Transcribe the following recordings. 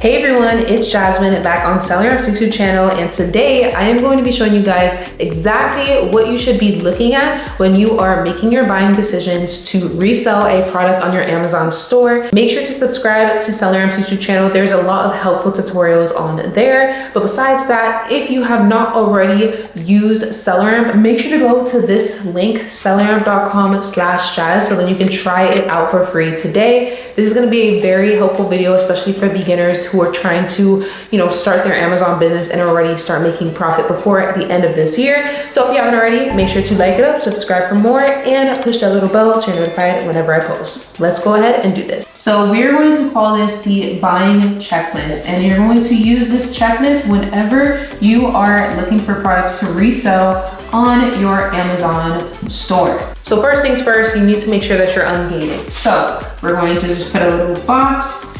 Hey everyone, it's Jasmine back on SellerAmp's YouTube channel, and today I am going to be showing you guys exactly what you should be looking at when you are making your buying decisions to resell a product on your Amazon store. Make sure to subscribe to SellerAmp's YouTube channel. There's a lot of helpful tutorials on there. But besides that, if you have not already used SellerAmp, make sure to go to this link, selleramp.com/Jazz, so then you can try it out for free today. This is going to be a very helpful video, especially for beginners who are trying to, start their Amazon business and already start making profit before the end of this year. So if you haven't already, make sure to like it up, subscribe for more, and push that little bell so you're notified whenever I post. Let's go ahead and do this. So we're going to call this the buying checklist, and you're going to use this checklist whenever you are looking for products to resell on your Amazon store. So first things first, you need to make sure that you're ungated. So we're going to just put a little box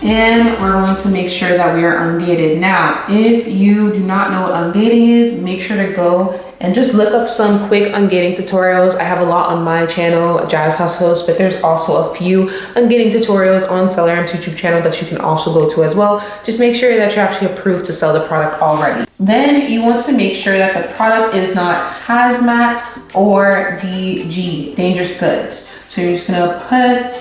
and we're going to make sure that we are ungated. Now, if you do not know what ungating is, make sure to go and just look up some quick ungating tutorials. I have a lot on my channel, Jazz House Host, but there's also a few ungating tutorials on SellerAmp's YouTube channel that you can also go to as well. Just make sure that you're actually approved to sell the product already. Then you want to make sure that the product is not Hazmat or DG, dangerous goods. So you're just gonna put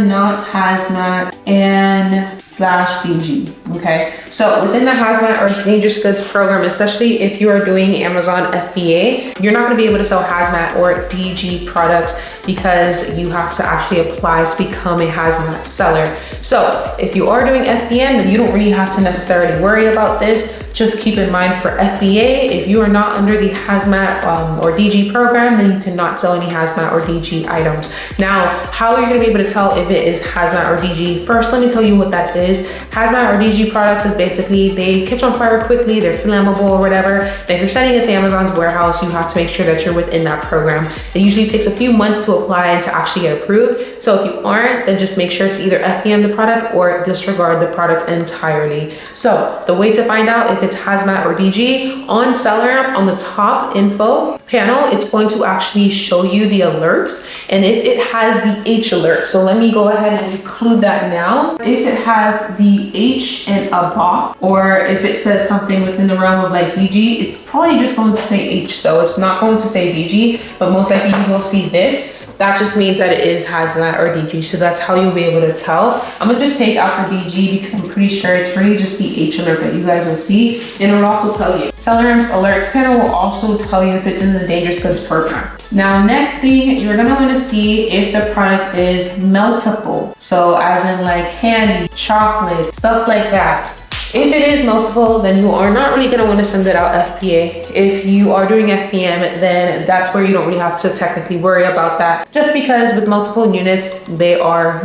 not Hazmat and /DG, okay? So within the Hazmat or dangerous goods program, especially if you are doing Amazon FBA, you're not gonna be able to sell Hazmat or DG products because you have to actually apply to become a Hazmat seller. So if you are doing FBM, then you don't really have to necessarily worry about this. Just keep in mind for FBA, if you are not under the Hazmat or DG program, then you cannot sell any Hazmat or DG items. Now, how are you gonna be able to tell if it is Hazmat or DG? First, let me tell you what that is. Hazmat or DG products is basically, they catch on fire quickly, they're flammable or whatever. And if you're sending it to Amazon's warehouse, you have to make sure that you're within that program. It usually takes a few months to apply and to actually get approved. So if you aren't, then just make sure to either FBM the product or disregard the product entirely. So the way to find out if it's Hazmat or DG, on SellerAmp, on the top info panel, it's going to actually show you the alerts. And if it has the H alert, so let me go ahead and include that now. If it has the H and a box, or if it says something within the realm of like DG, it's probably just going to say H though. It's not going to say DG, but most likely you will see this. That just means that it is Hazmat or DG. So that's how you'll be able to tell. I'm gonna just take out the DG because I'm pretty sure it's really just the H alert that you guys will see. And it'll also tell you. SellerAmp alerts panel will also tell you if it's in the dangerous goods program. Now, next thing, you're gonna wanna see if the product is meltable. So as in like candy, chocolate, stuff like that. If it is meltable, then you are not really gonna wanna send it out FBA. If you are doing FBM, then that's where you don't really have to technically worry about that. Just because with multiple units, they are,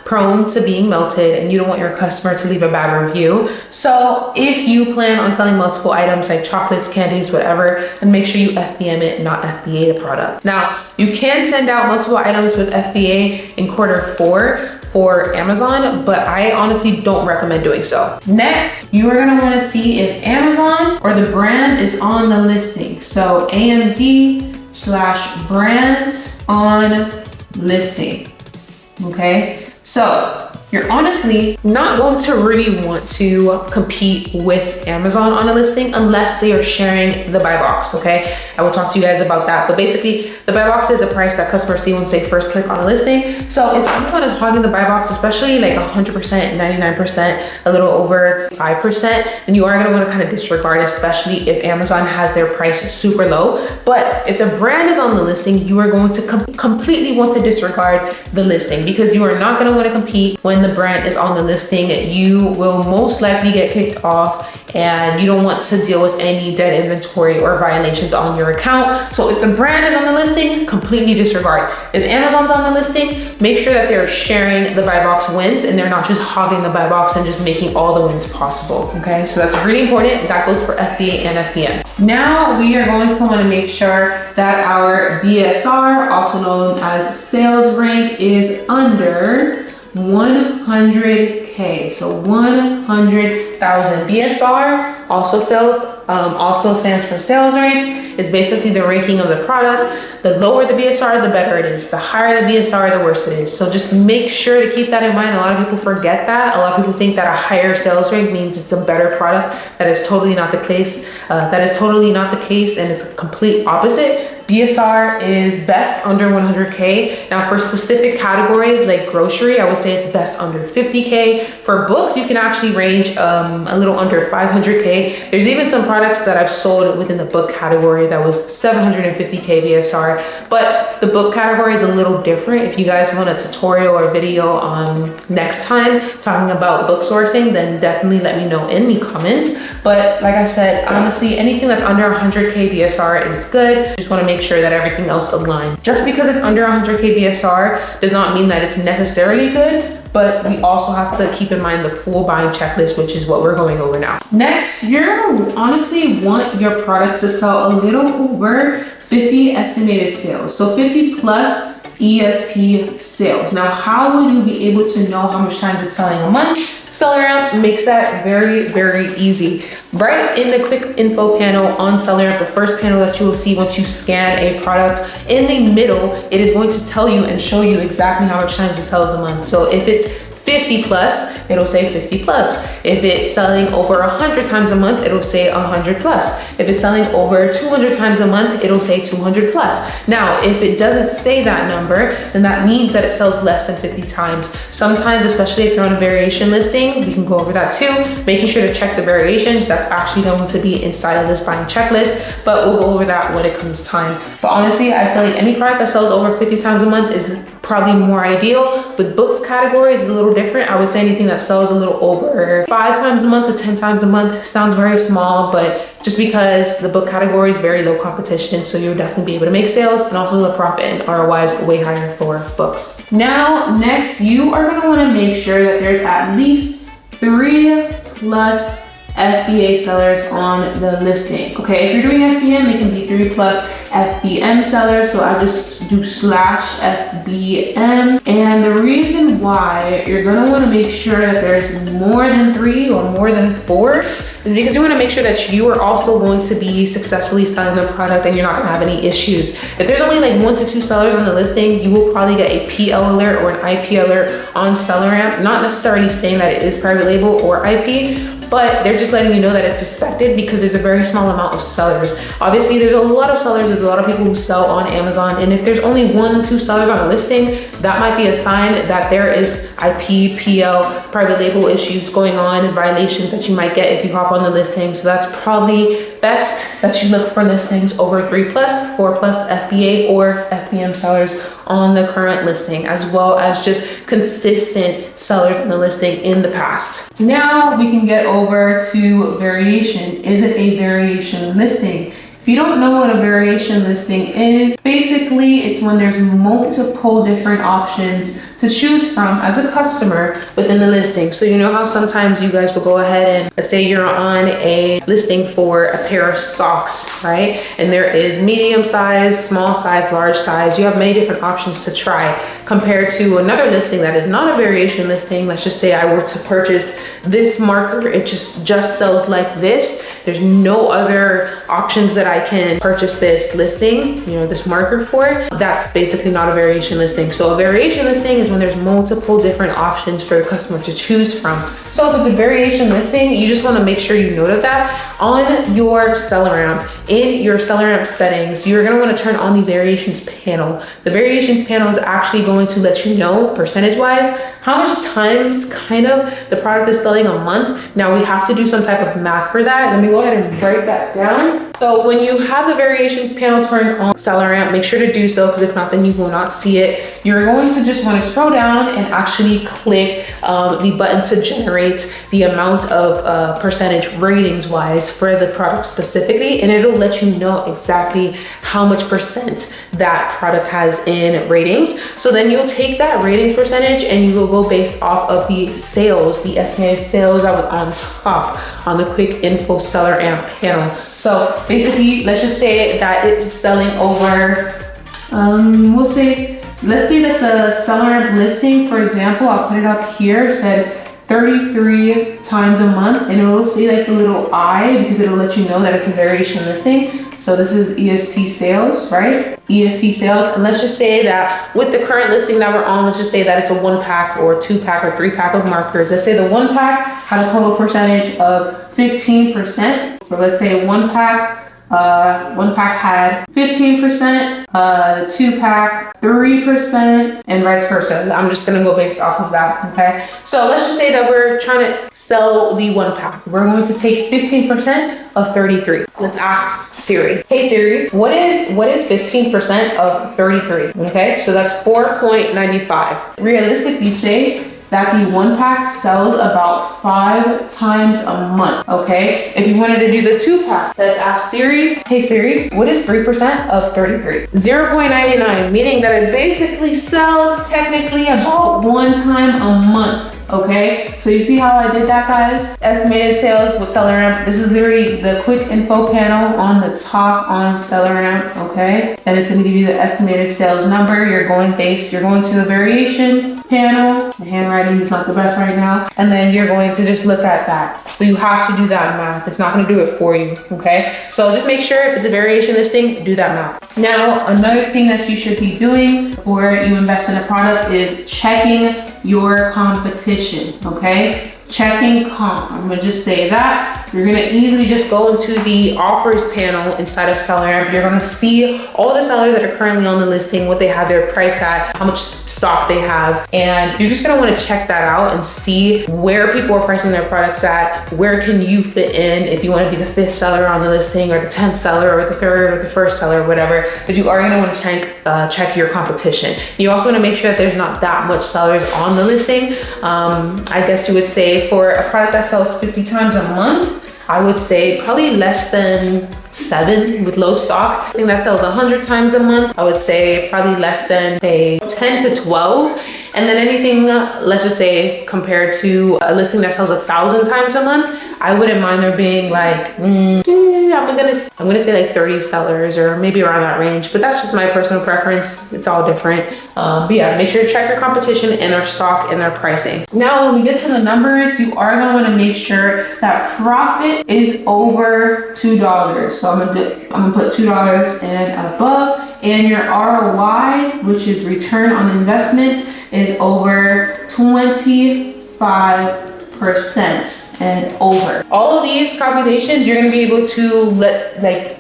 prone to being melted and you don't want your customer to leave a bad review. So if you plan on selling multiple items like chocolates, candies, whatever, then make sure you FBM it, not FBA the product. Now, you can send out multiple items with FBA in Q4 for Amazon, but I honestly don't recommend doing so. Next, you are gonna wanna see if Amazon or the brand is on the listing. So AMZ/brand on listing, okay? So you're honestly not going to really want to compete with Amazon on a listing unless they are sharing the buy box, okay? I will talk to you guys about that. But basically, the buy box is the price that customers see once they first click on a listing. So if Amazon is hogging the buy box, especially like 100%, 99%, a little over 5%, then you are gonna wanna kind of disregard, especially if Amazon has their price super low. But if the brand is on the listing, you are going to completely want to disregard the listing because you are not gonna wanna compete when the brand is on the listing. You will most likely get kicked off and you don't want to deal with any dead inventory or violations on your account. So if the brand is on the listing, completely disregard. If Amazon's on the listing, make sure that they're sharing the buy box wins and they're not just hogging the buy box and just making all the wins possible, okay? So that's really important. That goes for FBA and FBM. Now we are going to want to make sure that our BSR, also known as sales rank, is under 100 100K. So 100,000. BSR also stands for sales rank. It's basically the ranking of the product. The lower the BSR, the better it is. The higher the BSR, the worse it is. So just make sure to keep that in mind. A lot of people forget that. A lot of people think that a higher sales rank means it's a better product. That is totally not the case. And it's a complete opposite. BSR is best under 100K. Now for specific categories like grocery, I would say it's best under 50K. For books, you can actually range a little under 500K. There's even some products that I've sold within the book category that was 750K BSR, but the book category is a little different. If you guys want a tutorial or video on next time talking about book sourcing, then definitely let me know in the comments. But like I said, honestly, anything that's under 100K BSR is good. Just want to make sure that everything else aligns. Just because it's under 100K BSR does not mean that it's necessarily good, but we also have to keep in mind the full buying checklist, which is what we're going over now. Next, you're gonna honestly want your products to sell a little over 50 estimated sales. So 50 plus EST sales. Now, how will you be able to know how much times it's selling a month? SellerAmp makes that very, very easy. Right in the quick info panel on SellerAmp, the first panel that you will see once you scan a product, in the middle, it is going to tell you and show you exactly how much times it sells a month. So if it's 50 plus, it'll say 50 plus. If it's selling over 100 times a month, it'll say 100 plus. If it's selling over 200 times a month, it'll say 200 plus. Now, if it doesn't say that number, then that means that it sells less than 50 times. Sometimes, especially if you're on a variation listing, we can go over that too, making sure to check the variations. That's actually going to be inside of this buying checklist, but we'll go over that when it comes time. But honestly, I feel like any product that sells over 50 times a month is probably more ideal. With books category is a little different. I would say anything that sells a little over 5 times a month to 10 times a month sounds very small, but just because the book category is very low competition, so you'll definitely be able to make sales, and also the profit and ROI is way higher for books. Now, next, you are gonna wanna make sure that there's at least 3 plus FBA sellers on the listing. Okay, if you're doing FBM, it can be 3 plus FBM sellers. So I just do /FBM. And the reason why you're gonna wanna make sure that there's more than 3 or more than 4 is because you wanna make sure that you are also going to be successfully selling the product and you're not gonna have any issues. If there's only like 1 to 2 sellers on the listing, you will probably get a PL alert or an IP alert on SellerAmp, not necessarily saying that it is private label or IP, but they're just letting you know that it's suspected because there's a very small amount of sellers. Obviously, there's a lot of sellers, there's a lot of people who sell on Amazon, and if there's only 1, 2 sellers on a listing, that might be a sign that there is IP, PL, private label issues going on, violations that you might get if you hop on the listing. So that's probably best that you look for listings over 3 plus, 4 plus FBA or FBM sellers on the current listing, as well as just consistent sellers on the listing in the past. Now we can get over to variation. Is it a variation listing? If you don't know what a variation listing is, basically it's when there's multiple different options to choose from as a customer within the listing. So you know how sometimes you guys will go ahead and let's say you're on a listing for a pair of socks, right? And there is medium size, small size, large size. You have many different options to try compared to another listing that is not a variation listing. Let's just say I were to purchase this marker. It just sells like this. There's no other options that I can purchase this listing, you know, this marker for. That's basically not a variation listing. So a variation listing is when there's multiple different options for the customer to choose from. So if it's a variation listing, you just want to make sure you note that on your SellerAmp. In your SellerAmp settings, you're going to want to turn on the variations panel. The variations panel is actually going to let you know percentage-wise how much times kind of the product is selling a month. Now we have to do some type of math for that. Let me go ahead and break that down. So when you have the variations panel turned on SellerAmp, make sure to do so, because if not, then you will not see it. You're going to just want to scroll down and actually click the button to generate the amount of percentage ratings wise for the product specifically, and it'll let you know exactly how much percent that product has in ratings. So then you'll take that ratings percentage and you will go based off of the sales, the estimated sales that was on top on the quick info SellerAmp panel. So basically, let's just say that it's selling over, let's say that the SellerAmp listing, for example, I'll put it up here, said 33 times a month, and it'll say like the little I because it'll let you know that it's a variation listing. So this is EST sales, right? EST sales. And let's just say that with the current listing that we're on, let's just say that it's a 1-pack or 2-pack or 3-pack of markers. Let's say the 1-pack had a total percentage of 15%. So let's say one pack had 15%, 2-pack 3%, and vice versa. I'm just gonna go based off of that, okay? So let's just say that we're trying to sell the 1-pack. We're going to take 15% of 33. Let's ask Siri. Hey Siri, what is 15% of 33? Okay, so that's 4.95. Realistically, say that the 1-pack sells about 5 times a month, okay? If you wanted to do the 2-pack, let's ask Siri. Hey Siri, what is 3% of 33? 0.99, meaning that it basically sells technically about 1 time a month. Okay, so you see how I did that, guys? Estimated sales with SellerAmp. This is literally the quick info panel on the top on SellerAmp, okay? And it's gonna give you the estimated sales number. You're going to the variations panel. The handwriting is not the best right now. And then you're going to just look at that. So you have to do that math. It's not gonna do it for you, okay? So just make sure if it's a variation listing, do that math. Now, another thing that you should be doing before you invest in a product is checking your competition, okay? Checking comp. I'm gonna just say that. You're gonna easily just go into the offers panel inside of SellerAmp. You're gonna see all the sellers that are currently on the listing, what they have their price at, how much stock they have, and you're just gonna wanna check that out and see where people are pricing their products at, where can you fit in if you wanna be the 5th seller on the listing or the 10th seller or the 3rd or the 1st seller, whatever, but you are gonna wanna check your competition. You also wanna make sure that there's not that much sellers on the listing. I guess you would say for a product that sells 50 times a month, I would say probably less than 7 with low stock. I think that sells 100 times a month, I would say probably less than say 10 to 12. And then anything, let's just say compared to a listing that sells 1,000 times a month, I wouldn't mind there being like, I'm gonna say like 30 sellers or maybe around that range, but that's just my personal preference. It's all different. But yeah, make sure to check your competition and their stock and their pricing. Now, when we get to the numbers, you are gonna wanna make sure that profit is over $2. So I'm gonna put $2 and above, and your ROI, which is return on investment, is over 25% and over. All of these calculations, you're gonna be able to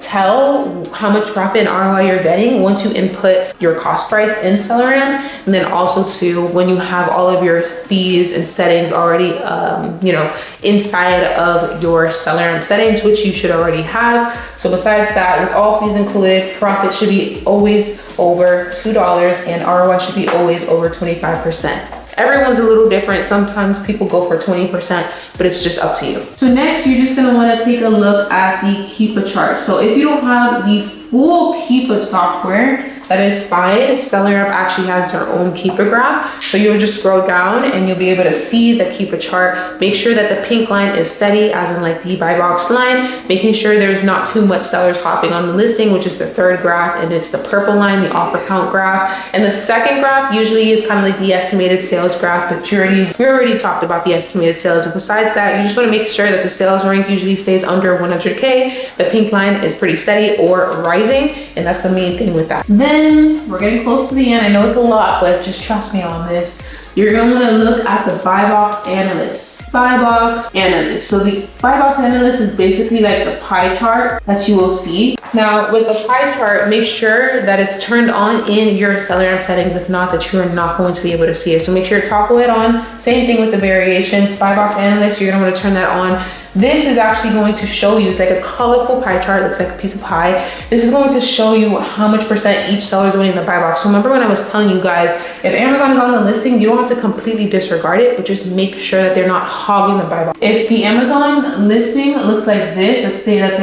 tell how much profit and ROI you're getting once you input your cost price in SellerAmp, and then also too when you have all of your fees and settings already, inside of your SellerAmp settings, which you should already have. So besides that, with all fees included, profit should be always over $2 and ROI should be always over 25%. Everyone's a little different. Sometimes people go for 20%, but it's just up to you. So next, you're just gonna wanna take a look at the Keepa chart. So if you don't have the full Keepa software, that is fine. SellerAmp actually has their own Keepa graph. So you'll just scroll down and you'll be able to see the Keepa chart. Make sure that the pink line is steady, as in like the buy box line, making sure there's not too much sellers hopping on the listing, which is the 3rd graph, and it's the purple line, the offer count graph. And the 2nd graph usually is kind of like the estimated sales graph, but we already talked about the estimated sales. And besides that, you just want to make sure that the sales rank usually stays under 100K. The pink line is pretty steady or rising, and that's the main thing with that. Then we're getting close to the end. I know it's a lot, but just trust me on this. You're gonna wanna look at the buy box analyst. Buy box analyst. So the buy box analyst is basically like the pie chart that you will see. Now with the pie chart, make sure that it's turned on in your SellerAmp settings. If not, that you are not going to be able to see it. So make sure to toggle it on. Same thing with the variations. Buy box analyst, you're gonna wanna turn that on. This is actually going to show you, it's like a colorful pie chart, looks like a piece of pie. This is going to show you how much percent each seller is winning the buy box. So remember when I was telling you guys, if Amazon is on the listing, you don't have to completely disregard it, but just make sure that they're not hogging the buy box. If the Amazon listing looks like this, let's say that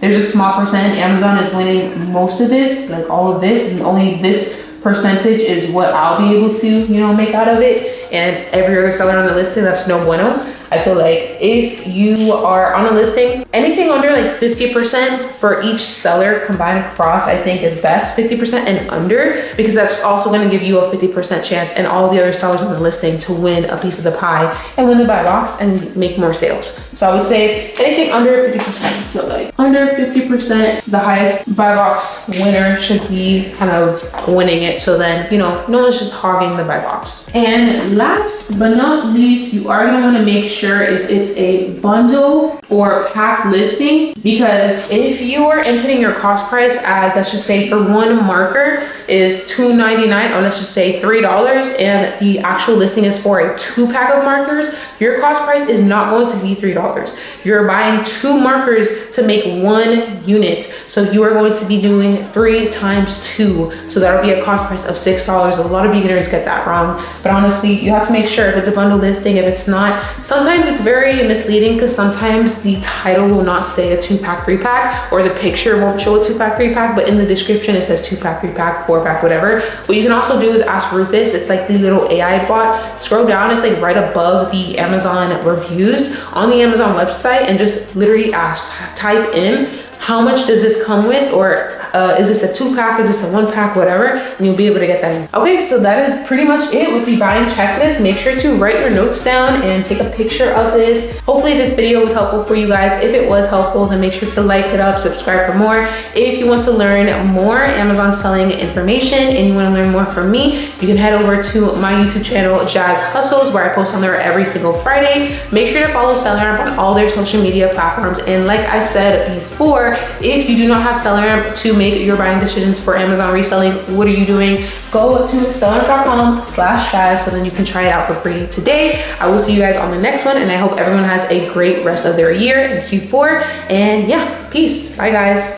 there's a small percent, Amazon is winning most of this, like all of this, and only this percentage is what I'll be able to, make out of it, and every other seller on the listing, that's no bueno. I feel like if you are on a listing, anything under like 50% for each seller combined across, I think is best, 50% and under, because that's also going to give you a 50% chance and all the other sellers on the listing to win a piece of the pie and win the buy box and make more sales. So I would say anything under 50%. So like under 50%, the highest buy box winner should be kind of winning it. So then, you know, no one's just hogging the buy box. And last but not least, you are gonna wanna make sure if it's a bundle or pack listing, because if you are inputting your cost price as, let's just say for one marker is $2.99, or let's just say $3, and the actual listing is for a 2-pack of markers, your cost price is not going to be $3. You're buying 2 markers to make 1 unit. So you are going to be doing 3 times 2. So that'll be a cost price of $6. A lot of beginners get that wrong, but honestly, you have to make sure if it's a bundle listing, if it's not, sometimes it's very misleading because sometimes the title will not say a 2-pack, 3-pack, or the picture won't show a 2-pack, 3-pack, but in the description it says 2-pack, 3-pack, 4-pack, whatever. What you can also do is ask Rufus. It's like the little AI bot. Scroll down, it's like right above the Amazon reviews on the Amazon website, and just literally ask, type in, how much does this come with, or is this a 2-pack, is this a 1-pack, whatever, and you'll be able to get that in. Okay, so that is pretty much it with the buying checklist. Make sure to write your notes down and take a picture of this. Hopefully this video was helpful for you guys. If it was helpful, then make sure to like it up, subscribe for more. If you want to learn more Amazon selling information and you want to learn more from me, you can head over to my YouTube channel, Jazz Hustles, where I post on there every single Friday. Make sure to follow SellerAmp on all their social media platforms. And like I said before, if you do not have SellerAmp to make your buying decisions for Amazon reselling, what are you doing? Go to selleramp.com/Jazz so then you can try it out for free today. I will see you guys on the next one, and I hope everyone has a great rest of their year in Q4. And yeah, peace. Bye guys.